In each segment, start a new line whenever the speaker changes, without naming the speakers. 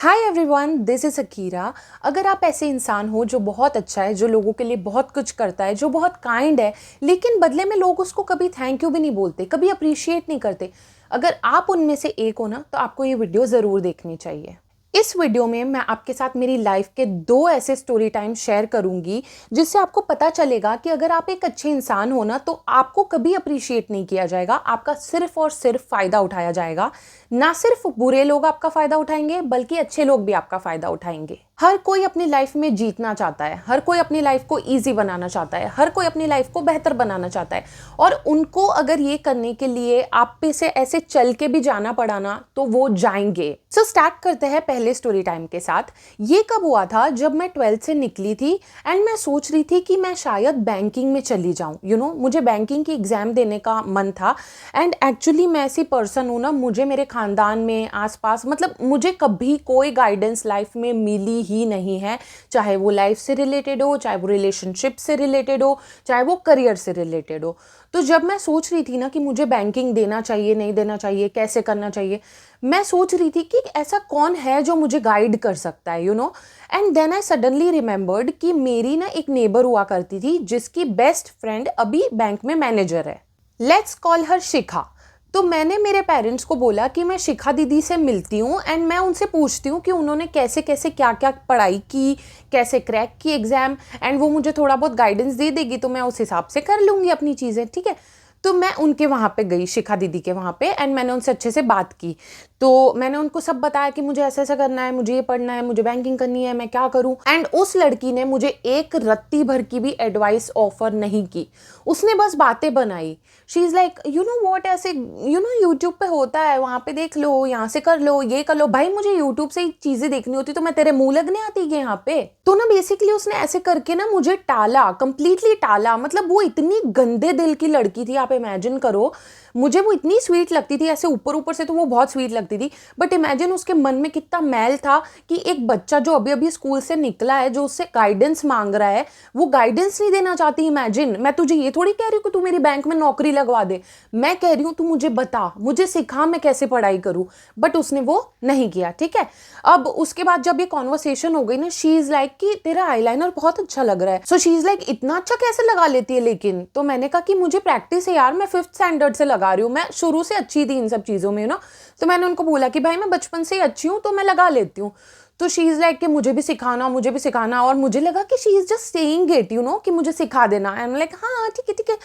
Hi everyone, this is Akira. अगर आप ऐसे इंसान हो जो बहुत अच्छा है, जो लोगों के लिए बहुत कुछ करता है, जो बहुत काइंड है, लेकिन बदले में लोग उसको कभी थैंक यू भी नहीं बोलते, कभी अप्रिशिएट नहीं करते, अगर आप उनमें से एक हो ना, तो आपको ये वीडियो ज़रूर देखनी चाहिए। इस वीडियो में मैं आपके साथ मेरी लाइफ के 2 ऐसे स्टोरी टाइम शेयर करूंगी, जिससे आपको पता चलेगा कि अगर आप एक अच्छे इंसान हो ना, तो आपको कभी अप्रिशिएट नहीं किया जाएगा, आपका सिर्फ और सिर्फ फ़ायदा उठाया जाएगा। ना सिर्फ बुरे लोग आपका फ़ायदा उठाएंगे, बल्कि अच्छे लोग भी आपका फ़ायदा उठाएंगे। हर कोई अपनी लाइफ में जीतना चाहता है, हर कोई अपनी लाइफ को ईजी बनाना चाहता है, हर कोई अपनी लाइफ को बेहतर बनाना चाहता है। और उनको अगर ये करने के लिए आप पे से ऐसे चल के भी जाना पड़ा ना, तो वो जाएंगे। सो स्टार्ट करते हैं पहले स्टोरी टाइम के साथ। ये कब हुआ था? जब मैं 12th से निकली थी एंड मैं सोच रही थी कि मैं शायद बैंकिंग में चली जाऊं। मुझे बैंकिंग की एग्जाम देने का मन था। एंड एक्चुअली मैं ऐसी पर्सन हूँ ना, मुझे मेरे खानदान में आसपास, मतलब मुझे कभी कोई गाइडेंस लाइफ में मिली ही नहीं है। चाहे वो लाइफ से रिलेटेड हो, चाहे वो रिलेशनशिप से रिलेटेड हो, चाहे वो करियर से रिलेटेड हो। तो जब मैं सोच रही थी ना कि मुझे बैंकिंग देना चाहिए, नहीं देना चाहिए, कैसे करना चाहिए, मैं सोच रही थी कि ऐसा कौन है जो मुझे गाइड कर सकता है। And then I suddenly remembered कि मेरी ना एक नेबर हुआ करती थी, जिसकी बेस्ट फ्रेंड अभी बैंक में मैनेजर है। Let's call her Shikha. तो मैंने मेरे पेरेंट्स को बोला कि मैं शिखा दीदी से मिलती हूँ एंड मैं उनसे पूछती हूँ कि उन्होंने कैसे कैसे क्या क्या पढ़ाई की, कैसे क्रैक की एग्ज़ाम, एंड वो मुझे थोड़ा बहुत गाइडेंस दे देगी तो मैं उस हिसाब से कर लूँगी अपनी चीज़ें, ठीक है। तो मैं उनके वहाँ पे गई, शिखा दीदी के वहाँ पे, एंड मैंने उनसे अच्छे से बात की। तो मैंने उनको सब बताया कि मुझे ऐसा ऐसा करना है, मुझे ये पढ़ना है, मुझे बैंकिंग करनी है, मैं क्या करूँ। एंड उस लड़की ने मुझे एक रत्ती भर की भी एडवाइस ऑफर नहीं की, उसने बस बातें बनाई। She is like you know what, ऐसे यूट्यूब पे होता है, वहाँ पे देख लो, यहाँ से कर लो, ये कर लो। भाई मुझे यूट्यूब से ही चीज़ें देखनी होती तो मैं तेरे मुंह लगने आती है यहाँ पे। तो ना बेसिकली उसने ऐसे करके ना मुझे टाला, कंप्लीटली टाला। मतलब वो इतनी गंदे दिल की लड़की थी, आप इमेजिन करो। मुझे वो इतनी स्वीट लगती थी, ऐसे ऊपर ऊपर से तो वो बहुत स्वीट लगती थी, बट इमेजिन उसके मन में कितना मैल था कि एक बच्चा जो अभी अभी स्कूल से निकला है, जो उससे गाइडेंस मांग रहा है, वो गाइडेंस नहीं देना चाहती। इमेजिन, मैं तुझे ये थोड़ी कह रही हूँ कि तू मेरी बैंक में नौकरी लगवा दे, मैं कह रही हूँ तू मुझे बता, मुझे सिखा मैं कैसे पढ़ाई करूँ। बट उसने वो नहीं किया, ठीक है। अब उसके बाद जब ये कॉन्वर्सेशन हो गई ना, शी इज लाइक कि तेरा आईलाइनर बहुत अच्छा लग रहा है। सो शी इज लाइक इतना अच्छा कैसे लगा लेती है लेकिन। तो मैंने कहा कि मुझे प्रैक्टिस है यार, मैं 5th स्टैंडर्ड से लगा रही हूँ, मैं शुरू से अच्छी थी इन सब चीज़ों में ना। तो मैंने उनको बोला कि भाई मैं बचपन से ही अच्छी हूँ तो मैं लगा लेती हूँ। तो शी इज़ लाइक कि मुझे भी सिखाना, मुझे भी सिखाना। और मुझे लगा कि she is just saying it, कि मुझे सिखा देना। एंड लाइक हाँ ठीक है ठीक है।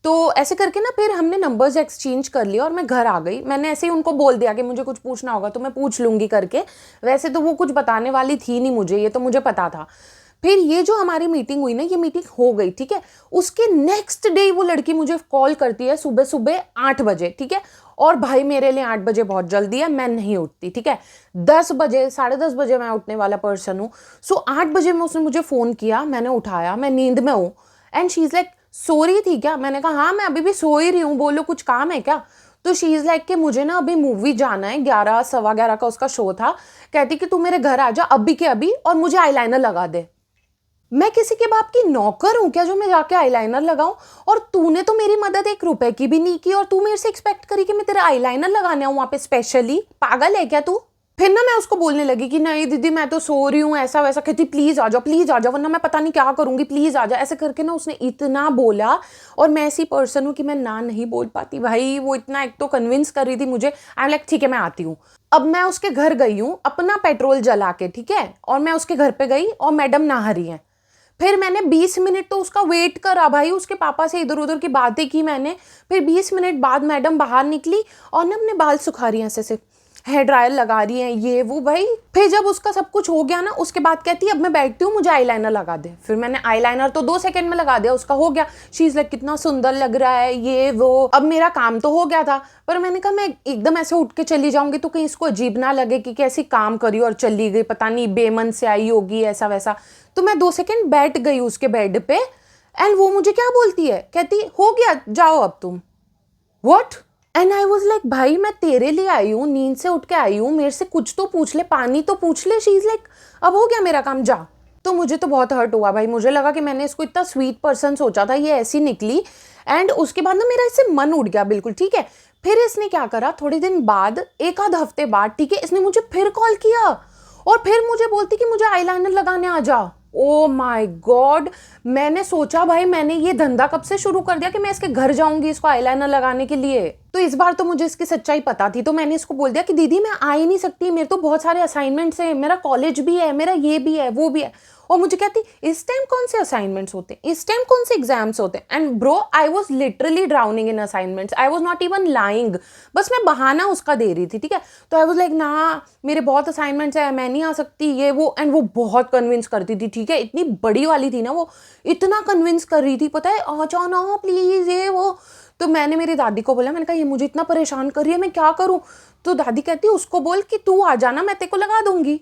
तो ऐसे करके ना फिर हमने नंबर्स एक्सचेंज कर लिया और मैं घर आ गई। मैंने ऐसे ही उनको बोल दिया कि मुझे कुछ पूछना होगा तो मैं पूछ लूँगी करके। वैसे तो वो कुछ बताने वाली थी नहीं मुझे, ये तो मुझे पता था। फिर ये जो हमारी मीटिंग हुई ना, ये मीटिंग हो गई, ठीक है। उसके नेक्स्ट डे वो लड़की मुझे कॉल करती है सुबह सुबह 8 बजे, ठीक है। और भाई मेरे लिए 8 बजे बहुत जल्दी है, मैं नहीं उठती, ठीक है। 10 बजे, 10:30 बजे मैं उठने वाला पर्सन हूँ। सो 8 बजे में उसने मुझे फ़ोन किया, मैंने उठाया, मैं नींद में हूँ। And she is like so रही थी क्या? मैंने कहा हाँ मैं अभी भी सो ही रही हूँ, बोलो कुछ काम है क्या? तो शी इज़ लाइक कि मुझे ना अभी मूवी जाना है, 11 सवा 11 का उसका शो था। कहती कि तू मेरे घर आ जा अभी के अभी और मुझे आईलाइनर लगा दे। मैं किसी के बाप की नौकर हूं क्या जो मैं जाके आईलाइनर लगाऊं? और तूने तो मेरी मदद 1 रुपए की भी नहीं की और तू मेरे से एक्सपेक्ट करी कि मैं तेरा आईलाइनर लगाने आऊं वहां पे स्पेशली? पागल है क्या तू? फिर ना मैं उसको बोलने लगी कि नहीं दीदी मैं तो सो रही हूँ, ऐसा वैसा। कहती प्लीज आ जाओ वरना मैं पता नहीं क्या करूंगी, प्लीज आ जाओ। ऐसे करके ना उसने इतना बोला। और मैं ऐसी पर्सन हूँ कि मैं ना नहीं बोल पाती भाई। वो इतना एक तो कन्विंस कर रही थी मुझे। आई एम लाइक ठीक है मैं आती हूँ। अब मैं उसके घर गई हूँ अपना पेट्रोल जला के, ठीक है। और मैं उसके घर पे गई और मैडम नहा रही है। फिर मैंने 20 मिनट तो उसका वेट करा भाई, उसके पापा से इधर उधर की बातें की मैंने। फिर 20 मिनट बाद मैडम बाहर निकली और ना अपने बाल सुखा रही हैं, ऐसे हेयर ड्रायर लगा रही हैं, ये वो भाई। फिर जब उसका सब कुछ हो गया ना, उसके बाद कहती है अब मैं बैठती हूँ, मुझे आईलाइनर लगा दे। फिर मैंने आईलाइनर तो 2 सेकंड में लगा दिया, उसका हो गया। शी इज लाइक कितना सुंदर लग रहा है, ये वो। अब मेरा काम तो हो गया था। पर मैंने कहा मैं एकदम ऐसे उठ के चली जाऊंगी तो कहीं इसको अजीब ना लगे कि कैसी काम करी और चली गई, पता नहीं बेमन से आई होगी, ऐसा वैसा। तो मैं 2 सेकंड बैठ गई उसके बेड पे। एंड वो मुझे क्या बोलती है, कहती हो गया जाओ अब तुम। What? And I was like भाई मैं तेरे लिए आई हूँ, नींद से उठ के आई हूँ, मेरे से कुछ तो पूछ ले, पानी तो पूछ ले। शी इज लाइक अब हो गया मेरा काम, जा। तो मुझे तो बहुत हर्ट हुआ भाई। मुझे लगा कि मैंने इसको इतना स्वीट पर्सन सोचा था, ये ऐसी निकली। एंड उसके बाद ना मेरा इससे मन उड़ गया बिल्कुल, ठीक है। फिर इसने क्या करा, थोड़े दिन बाद, 1 आध हफ्ते बाद, ठीक है, इसने मुझे फिर कॉल किया। और फिर मुझे बोलती कि मुझे आईलाइनर लगाने आ जा। ओ माय गॉड, मैंने सोचा भाई मैंने ये धंधा कब से शुरू कर दिया कि मैं इसके घर जाऊंगी इसको आईलाइनर लगाने के लिए। तो इस बार तो मुझे इसकी सच्चाई पता थी, तो मैंने इसको बोल दिया कि दीदी मैं आ ही नहीं सकती, मेरे तो बहुत सारे असाइनमेंट्स हैं, मेरा कॉलेज भी है, मेरा ये भी है वो भी है। और मुझे कहती इस टाइम कौन से असाइनमेंट्स होते हैं, इस टाइम कौन से एग्जाम्स होते हैं। And bro I was literally drowning in assignments, I was not even lying, बस मैं बहाना उसका दे रही थी, ठीक है। तो आई वॉज लाइक ना मेरे बहुत असाइनमेंट्स है, मैं नहीं आ सकती ये वो। एंड वो बहुत कन्विंस करती थी, ठीक है, इतनी बड़ी वाली थी ना वो, इतना कन्विंस कर रही थी, पता है, आ जाओ ना प्लीज ये वो। तो मैंने मेरी दादी को बोला, मैंने कहा ये मुझे इतना परेशान कर रही है, मैं क्या करूं। तो दादी कहती है उसको बोल कि तू आ जाना, मैं तेरे को लगा दूंगी।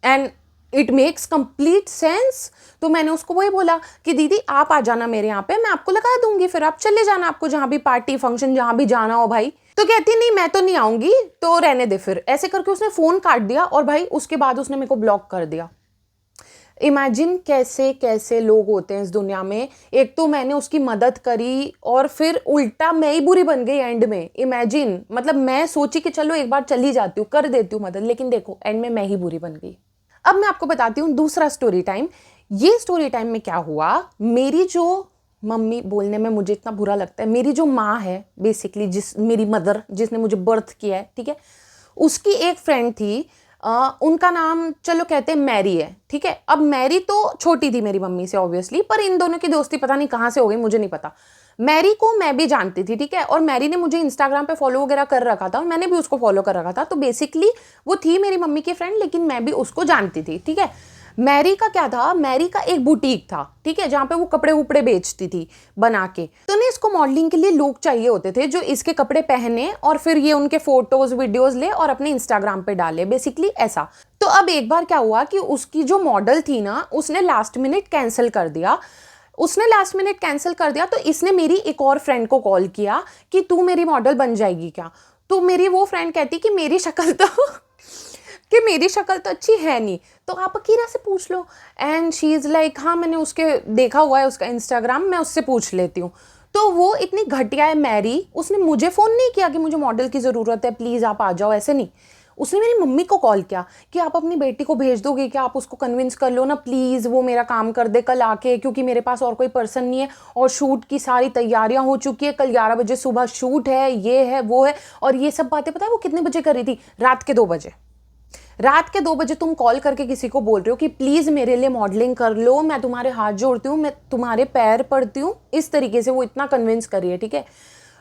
And it makes complete sense. तो मैंने उसको वही बोला कि दीदी आप आ जाना मेरे यहाँ पे, मैं आपको लगा दूंगी, फिर आप चले जाना, आपको जहाँ भी पार्टी फंक्शन जहाँ भी जाना हो भाई। तो कहती नहीं मैं तो नहीं आऊंगी, तो रहने दे फिर। ऐसे करके उसने फोन काट दिया और भाई उसके बाद उसने मेरे को ब्लॉक कर दिया। इमेजिन कैसे कैसे लोग होते हैं इस दुनिया में। एक तो मैंने उसकी मदद करी और फिर उल्टा मैं ही बुरी बन गई एंड में। इमेजिन, मतलब मैं सोची कि चलो एक बार चली जाती हूँ, कर देती हूँ मदद, लेकिन देखो एंड में मैं ही बुरी बन गई। अब मैं आपको बताती हूँ दूसरा स्टोरी टाइम। ये स्टोरी टाइम में क्या हुआ, मेरी जो मम्मी बोलने में मुझे इतना बुरा लगता है, मेरी जो माँ है बेसिकली, मेरी मदर जिसने मुझे बर्थ किया है, ठीक है, उसकी एक फ्रेंड थी, उनका नाम चलो कहते हैं मैरी है, ठीक है। अब मैरी तो छोटी थी मेरी मम्मी से ऑब्वियसली, पर इन दोनों की दोस्ती पता नहीं कहाँ से हो गई, मुझे नहीं पता। मैरी को मैं भी जानती थी, ठीक है, और मैरी ने मुझे इंस्टाग्राम पे फॉलो वगैरह कर रखा था और मैंने भी उसको फॉलो कर रखा था। तो बेसिकली वो थी मेरी मम्मी की फ्रेंड, लेकिन मैं भी उसको जानती थी, ठीक है। मैरी का क्या था, मैरी का एक बुटीक था, ठीक है, जहाँ पे वो कपड़े वपड़े बेचती थी बना के। तो ना इसको मॉडलिंग के लिए लोग चाहिए होते थे जो इसके कपड़े पहने और फिर ये उनके फोटोज वीडियोज ले और अपने इंस्टाग्राम पे डाले, बेसिकली ऐसा। तो अब एक बार क्या हुआ कि उसकी जो मॉडल थी ना, उसने लास्ट मिनट कैंसिल कर दिया। तो इसने मेरी एक और फ्रेंड को कॉल किया कि तू मेरी मॉडल बन जाएगी क्या। तो मेरी वो फ्रेंड कहती कि मेरी शक्ल तो अच्छी है नहीं, तो आप अकीरा से पूछ लो। एंड शी इज़ लाइक हाँ मैंने उसके देखा हुआ है उसका इंस्टाग्राम, मैं उससे पूछ लेती हूँ। तो वो इतनी घटिया है मैरी, उसने मुझे फ़ोन नहीं किया कि मुझे मॉडल की ज़रूरत है प्लीज़ आप आ जाओ, ऐसे नहीं। उसने मेरी मम्मी को कॉल किया कि आप अपनी बेटी को भेज दोगे क्या, आप उसको कन्विंस कर लो ना प्लीज़, वो मेरा काम कर दे कल आके, क्योंकि मेरे पास और कोई पर्सन नहीं है और शूट की सारी तैयारियां हो चुकी है, कल 11 बजे सुबह शूट है, ये है वो है। और ये सब बातें पता है वो कितने बजे कर रही थी, रात के 2 बजे। रात के 2 बजे तुम कॉल करके किसी को बोल रहे हो कि प्लीज़ मेरे लिए मॉडलिंग कर लो, मैं तुम्हारे हाथ जोड़ती हूँ, मैं तुम्हारे पैर पड़ती हूँ, इस तरीके से वो इतना कन्विंस कर रही है, ठीक है।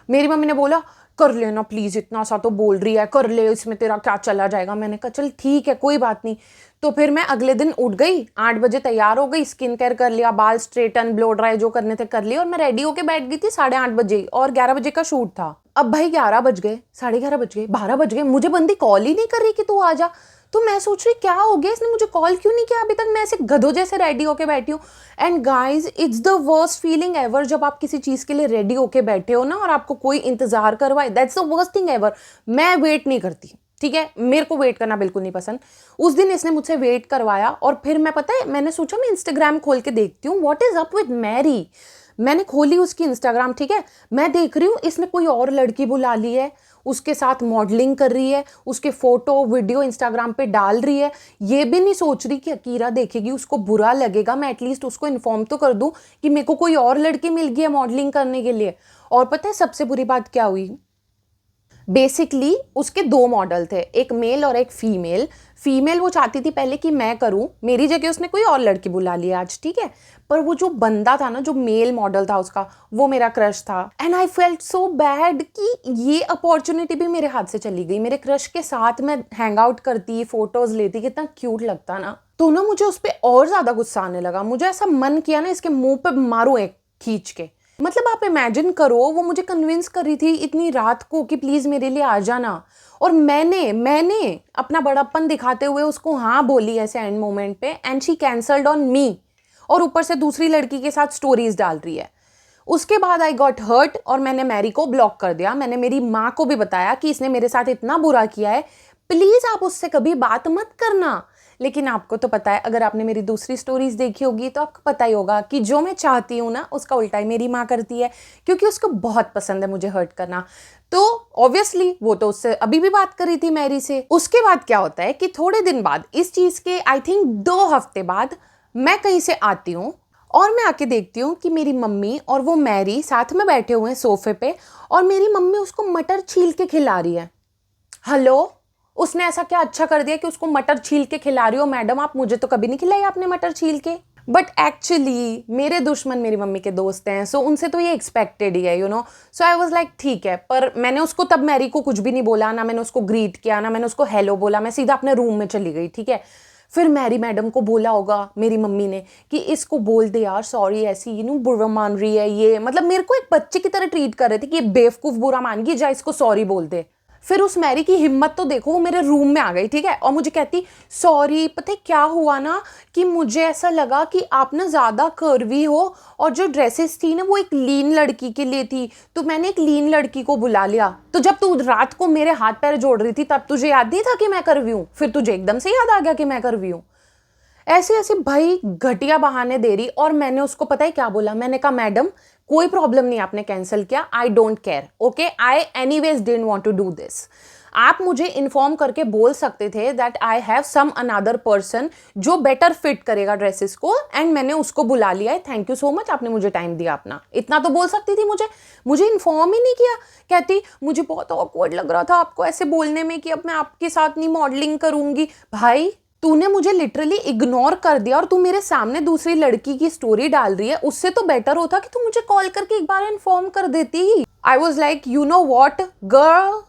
मेरी मम्मी ने बोला कर लेना प्लीज़, इतना सा तो बोल रही है, कर ले, इसमें तेरा क्या चला जाएगा। मैंने कहा चल ठीक है कोई बात नहीं। तो फिर मैं अगले दिन उठ गई, 8 बजे तैयार हो गई, स्किन केयर कर लिया, बाल स्ट्रेटन ब्लो ड्राई जो करने थे कर लिए, और मैं रेडी होके बैठ गई थी 8:30 बजे, और 11 बजे का शूट था। अब भाई 11 बज गए, 11:30 बज गए, 12 बज गए, मुझे बंदी कॉल ही नहीं कर रही कि तू आ जा। तो मैं सोच रही क्या हो गया, इसने मुझे कॉल क्यों नहीं किया अभी तक, मैं ऐसे गधों जैसे रेडी होके बैठी हूँ। And guys it's the worst feeling ever, जब आप किसी चीज़ के लिए रेडी होके बैठे हो ना और आपको कोई इंतजार करवाए, that's the worst thing ever. मैं वेट नहीं करती, ठीक है, मेरे को वेट करना बिल्कुल नहीं पसंद। उस दिन इसने मुझसे वेट करवाया और फिर मैं पता है मैंने सोचा मैं इंस्टाग्राम खोल के देखती हूँ what is up with Mary. मैंने खोली उसकी इंस्टाग्राम, ठीक है, मैं देख रही हूँ इसने कोई और लड़की बुला ली है, उसके साथ मॉडलिंग कर रही है, उसके फोटो वीडियो इंस्टाग्राम पे डाल रही है। ये भी नहीं सोच रही कि अकीरा देखेगी उसको बुरा लगेगा, मैं एटलीस्ट उसको इन्फॉर्म तो कर दूं कि मेरे को कोई और लड़की मिल गई है मॉडलिंग करने के लिए। और पता है सबसे बुरी बात क्या हुई, बेसिकली उसके 2 मॉडल थे, एक मेल और एक फीमेल। फीमेल वो चाहती थी पहले कि मैं करूं, मेरी जगह उसने कोई और लड़की बुला ली आज, ठीक है। पर वो जो बंदा था ना, जो मेल मॉडल था उसका, वो मेरा क्रश था। And I felt so bad कि ये अपॉर्चुनिटी भी मेरे हाथ से चली गई। मेरे क्रश के साथ मैं हैंग आउट करती, फोटोज लेती, कितना क्यूट लगता ना। तो ना मुझे उस पर और ज्यादा गुस्सा आने लगा, मुझे ऐसा मन किया ना इसके मुंह पे मारूं एक खींच के। मतलब आप इमेजिन करो, वो मुझे कन्विंस कर रही थी इतनी रात को कि प्लीज मेरे लिए आ जाना, और मैंने अपना बड़प्पन दिखाते हुए उसको हाँ बोली ऐसे एंड मोमेंट पे, and she cancelled on me, और ऊपर से दूसरी लड़की के साथ स्टोरीज डाल रही है। उसके बाद आई गॉट हर्ट और मैंने मैरी को ब्लॉक कर दिया। मैंने मेरी माँ को भी बताया कि इसने मेरे साथ इतना बुरा किया है, प्लीज आप उससे कभी बात मत करना। लेकिन आपको तो पता है, अगर आपने मेरी दूसरी स्टोरीज देखी होगी तो आपको पता ही होगा कि जो मैं चाहती हूँ ना उसका उल्टा ही मेरी माँ करती है, क्योंकि उसको बहुत पसंद है मुझे हर्ट करना। तो ऑब्वियसली वो तो उससे अभी भी बात कर रही थी मैरी से। उसके बाद क्या होता है कि थोड़े दिन बाद, इस चीज के आई थिंक 2 हफ्ते बाद, मैं कहीं से आती हूँ और मैं आके देखती हूँ कि मेरी मम्मी और वो मैरी साथ में बैठे हुए हैं सोफे पे, और मेरी मम्मी उसको मटर छील के खिला रही है। हेलो, उसने ऐसा क्या अच्छा कर दिया कि उसको मटर छील के खिला रही हो? मैडम, आप मुझे तो कभी नहीं खिलाई आपने मटर छील के। बट एक्चुअली मेरे दुश्मन मेरी मम्मी के दोस्त हैं, सो उनसे तो ये एक्सपेक्टेड ही है, सो आई वाज लाइक ठीक है। पर मैंने उसको तब मैरी को कुछ भी नहीं बोला, ना मैंने उसको ग्रीट किया, ना मैंने उसको हेलो बोला, मैं सीधा अपने रूम में चली गई, ठीक है। फिर मैरी मैडम को बोला होगा मेरी मम्मी ने कि इसको बोल दे यार सॉरी, ऐसी बुरा मान रही है ये, मतलब मेरे को एक बच्चे की तरह ट्रीट कर रहे थे कि ये बेवकूफ बुरा मान गई, जा इसको सॉरी बोल दे। फिर उस मैरी की हिम्मत तो देखो, वो मेरे रूम में आ गई, ठीक है, और मुझे कहती सॉरी, पता है क्या हुआ ना कि मुझे ऐसा लगा कि आप ना ज़्यादा कर्वी हो, और जो ड्रेसेस थी ना वो एक लीन लड़की के लिए थी, तो मैंने एक लीन लड़की को बुला लिया। तो जब तू रात को मेरे हाथ पैर जोड़ रही थी तब तुझे याद नहीं था कि मैं कर्वी हूँ? फिर तुझे एकदम से याद आ गया कि मैं कर्वी हूँ? ऐसे ऐसे भाई घटिया बहाने दे रही। और मैंने उसको पता है क्या बोला? मैंने कहा मैडम कोई प्रॉब्लम नहीं, आपने कैंसिल किया, I don't care, okay, I anyways didn't want to do this. आप मुझे इन्फॉर्म करके बोल सकते थे that I have some another person जो बेटर फिट करेगा ड्रेसेस को, एंड मैंने उसको बुला लिया है, थैंक यू सो मच, आपने मुझे टाइम दिया अपना, इतना तो बोल सकती थी मुझे इन्फॉर्म ही नहीं किया। कहती मुझे बहुत ऑकवर्ड लग रहा था आपको ऐसे बोलने में कि अब मैं आपके साथ नहीं मॉडलिंग करूंगी। भाई तूने मुझे लिटरली इग्नोर कर दिया और तू मेरे सामने दूसरी लड़की की स्टोरी डाल रही है, उससे तो बेटर होता कि तू मुझे कॉल करके एक बार इन्फॉर्म कर देती। I was like you know what girl,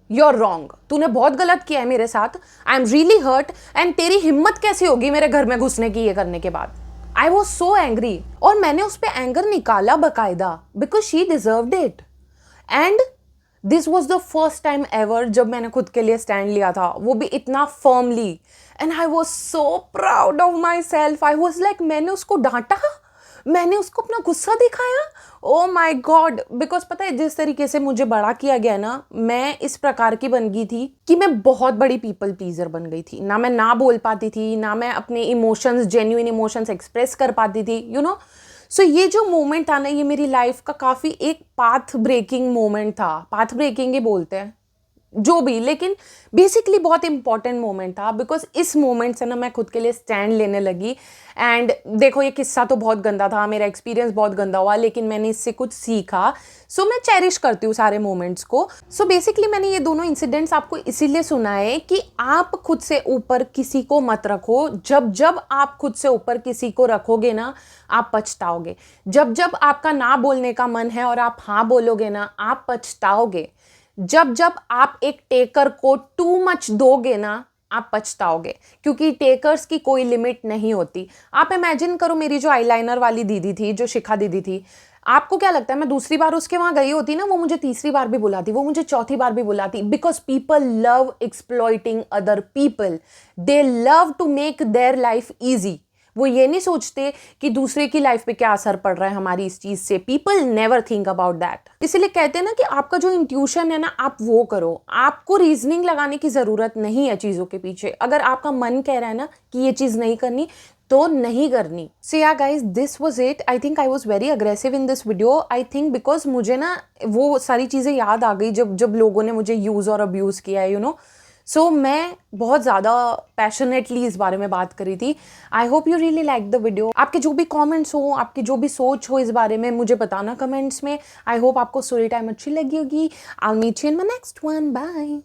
you are wrong, तूने बहुत गलत किया है मेरे साथ, I am really hurt, and तेरी हिम्मत कैसी होगी मेरे घर में घुसने की ये करने के बाद। आई वॉज सो एंग्री, और मैंने उस पर एंगर निकाला बकायदा, because she deserved it. And this was the first time ever जब मैंने खुद के लिए स्टैंड लिया था, वो भी इतना firmly, and I was so proud of my self. I was like मैंने उसको डांटा, मैंने उसको अपना गुस्सा दिखाया, ओ माई गॉड। बिकॉज पता है जिस तरीके से मुझे बड़ा किया गया ना, मैं इस प्रकार की बन गई थी कि मैं बहुत बड़ी पीपल प्लीजर बन गई थी। ना मैं ना बोल पाती थी, ना मैं अपने इमोशंस, जेन्युइन इमोशंस एक्सप्रेस कर पाती थी, सो ये जो मोमेंट था ना, ये मेरी लाइफ का काफ़ी एक पाथ ब्रेकिंग मोमेंट था। पाथ ब्रेकिंग ही बोलते हैं जो भी, लेकिन बेसिकली बहुत इंपॉर्टेंट मोमेंट था, बिकॉज इस मोमेंट से ना मैं खुद के लिए स्टैंड लेने लगी। एंड देखो ये किस्सा तो बहुत गंदा था, मेरा एक्सपीरियंस बहुत गंदा हुआ, लेकिन मैंने इससे कुछ सीखा। सो मैं चेरिश करती हूँ सारे मोमेंट्स को। सो बेसिकली मैंने ये दोनों इंसिडेंट्स आपको इसीलिए सुनाए कि आप खुद से ऊपर किसी को मत रखो। जब जब आप खुद से ऊपर किसी को रखोगे ना, आप पछताओगे। जब जब आपका ना बोलने का मन है और आप हाँ बोलोगे ना, आप पछताओगे। जब जब आप एक टेकर को टू मच दोगे ना, आप पछताओगे, क्योंकि टेकर्स की कोई लिमिट नहीं होती। आप इमेजिन करो, मेरी जो आईलाइनर वाली दीदी थी, जो शिखा दीदी थी, आपको क्या लगता है मैं दूसरी बार उसके वहां गई होती ना, वो मुझे तीसरी बार भी बुलाती, वो मुझे चौथी बार भी बुलाती? Because people love exploiting other people, they love to make their life easy. वो ये नहीं सोचते कि दूसरे की लाइफ पे क्या असर पड़ रहा है हमारी इस चीज से। People never think about that. इसीलिए कहते हैं ना कि आपका जो इंट्यूशन है ना, आप वो करो। आपको रीजनिंग लगाने की जरूरत नहीं है चीजों के पीछे। अगर आपका मन कह रहा है ना कि ये चीज नहीं करनी, तो नहीं करनी। सो yeah guys, this was it. I think I was very aggressive in this video. I think because मुझे ना वो सारी चीजें याद आ गई जब जब लोगों ने मुझे यूज और अब्यूज किया है, सो मैं बहुत ज़्यादा पैशनेटली इस बारे में बात करी थी। I hope you really like the video. आपके जो भी कमेंट्स हो, आपकी जो भी सोच हो इस बारे में, मुझे बताना कमेंट्स में। आई होप आपको स्टोरी टाइम अच्छी लगी होगी। I will meet you in my next one. Bye.